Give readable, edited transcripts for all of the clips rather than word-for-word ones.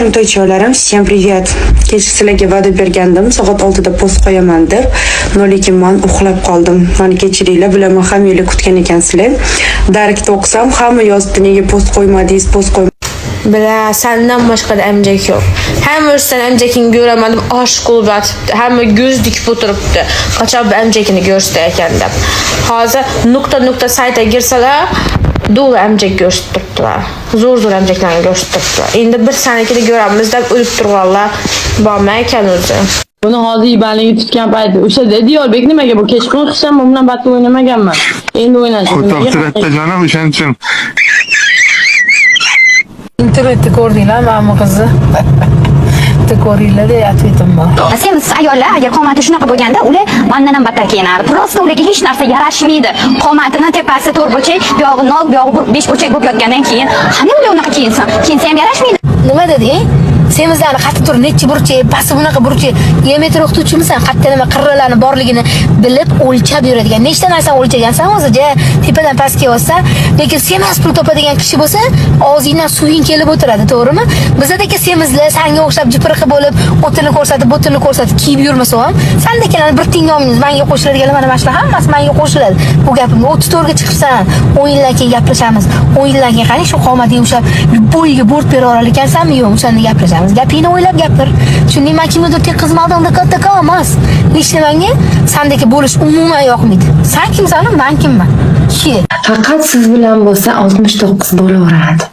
To'ychilarim, to'ychilarim, всем привет. Kech sizlarga va'da bergandim, soat 6da post qo'yaman deb. Lekin men uxlab qoldim. Meni kechiringlar, bilaman ham yili kutgan ekansizlar. Direkt o'qsam, hamma yozibdi, nega post qo'ymadingiz, post qo'y. Bila, senden başka da emcek yok. Hem sen emcekini göremedim, aşk olup atıptı. Hem göz dikip oturuptu. Kaçak bir emcekini gösterken de. Hazır nokta sayta girseler, dolu emcek gösteriptiler. Zor emceklerini gösteriptiler. Şimdi bir seneki de göremizden ölüp dururlar. Bağmayken özü. Bunu hozir ibanligi tutgan payti o'sha Diyorbek nimaga bu kechqurun o'qisham bu bilan batli o'ynamaganman. Endi o'ynashim. O'taqtiradi jonim o'shaning uchun. İnternette ko'rdinglar mana qizni. Ko'ringlar-da, atvetim bor. Semiz ayollar agar qomati shunaqa bo'lganda, ular mandan ham battar kiyinadi. Prosta ularga hech narsa yarashmaydi. Qomatini tepasi to'rt burchak, buyog'i nok, buyog'i besh burchak bo'lib yotgandan keyin, qani ular unaqa kiyinsa ham yarashmaydi. Nima deding? Semizlarni qatti tur, nechi burchak, pasti bunaqa burchak, geometr o'qituvchimisan, qatta nima qirralarni borligini bilib o'lchab yuradigan. Nechta narsani o'lchagansan o'ziga, tepadan pastga yozsa, lekin semiz pul topadigan kishi bo'lsa, og'zingdan suving kelib o'tiradi, to'g'rimi? Bizdagi semizlar sanga o'xshab jipirqi bo'lib, o'tini ko'rsatib, bo'tini ko'rsatib kiyib yurmasa ham, sandakilarni bir tinglomingiz menga qo'shiladiganlar mana shular hammasi menga qo'shiladi. Bu gapimni 34 ga chiqibsan, 10 yildan keyin gaplashamiz. 10 yildan keyin qani shu qomating o'sha bo'yiga bo'rt bera olar ekansanmi, yo'q, o'shani gaplashamiz. Gapingni o'ylab gapir. Shunday men kimnidir tek xizmat oldida katta emas. Hech nimanga sendagi bo'lish umuman yoqmaydi. Sen kimsan, men kimman? Faqat siz bilan bo'lsa 69 bo'laveradi.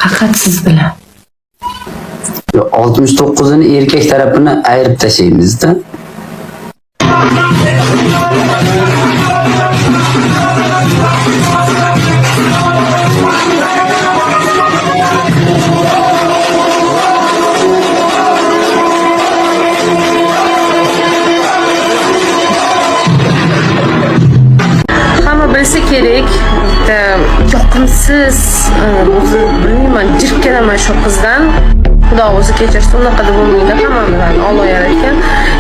Faqat siz bilan. 69'uni erkak tarafini ayirib tashlaymizda. Bilse kerak, yoqimsiz, o'zi bilmayman, jirkanaman shu qizdan. Xudo o'zi kechirsin, unaqa deb bo'lmaydi, hammamizni Alloh yaratgan.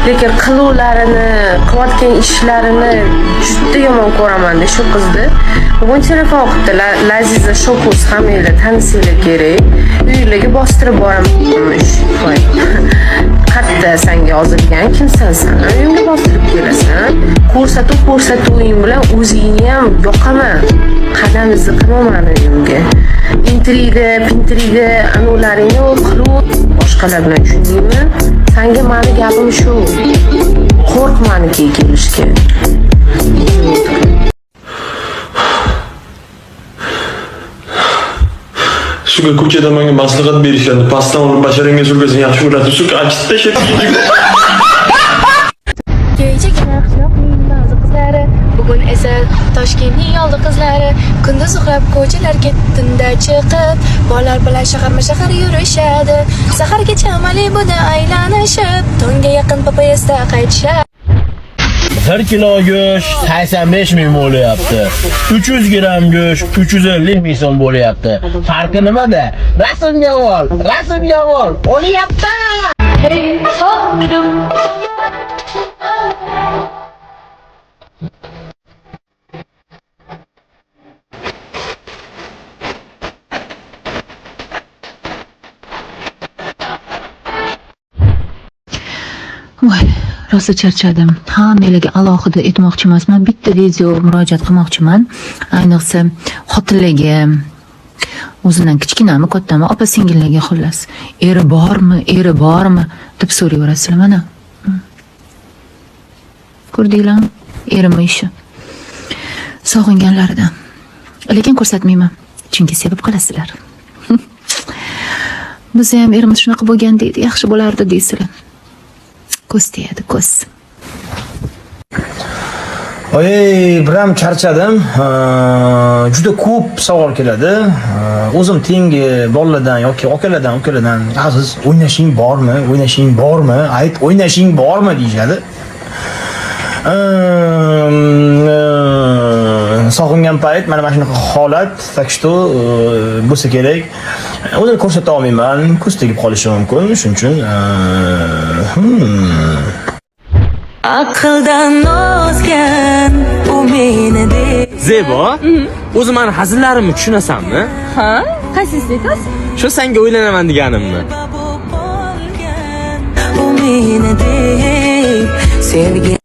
Lekin qiluvlarini, qilayotgan ishlarini juda yomon ko'raman-da shu qizni. Bugun telefon qildi, Laziza Shokuz hammanglar tanisinglar kerak. Uylarga bostirib boraman. Qatta senga yozilgan kimsan sen? Uyingga bostirib kelasan. Ko'rsatuv bilan o'zingni ham yoqaman. Qadam izi qilmaman uyimga. Intriga, anularingni qilib boshqalar bilan tushundingmi? Senga meni gapim shu. Qo'rq meniki kelishga. Suga ko'chada menga maslahat berishadi. Pastdan olib basharangiz urgasin, yaxshi bo'ladi. Suga achitib tashlab. Bugun esa Toshkentning yoldi qizlari kunduz uxlab ko'chalarga tunda chiqib, bolalar bilan shahar yurishadi. Sahargacha Malibuda aylanishib, tongga yaqin Papayasda qaytishadi. 1 kilo go'sht 85 ming bo'lyapti. 300 gram go'sht 350 ming so'm bo'lyapti. Farqi nimada? Rasmga ol. O'lyapti. Voy, rosa charchadim. Hammalarga alohida aytmoqchi emasman, bitta video murojaat qilmoqchiman. Ayniqsa xotinlarga, o'zidan kichkinami, kattami, opa-singillarga xullas. Eri bormi deb so'rayverasizlar mana. Ko'rdinglarmi? Erimi ishi. Sog'inganlaridan. Lekin ko'rsatmayman, chunki sevib qolasizlar. Biz ham erimiz shunaqa bo'lganda edi, yaxshi bo'lardi deysizlar. Ko'z tegadi, ko'z. Biram charchadim. Juda ko'p savol keladi. O'zim tengi bolalardan yoki okalardan aziz o'ynashing bormi? Ayt, o'ynashing bormi deyishadi. Sog'ingan payt mana shunaqa holat, так что bo'lsa kerak. O'zini ko'rsata olmayman, ko'z tegib qolishi mumkin. Shuning uchun aqldan ozgan u meni deb. Zebo, o'zi meni hazillarimni tushunasanmi? Ha? Qaysisi aytasiz? Shu senga o'ylanaman deganimni. meni deb sevgan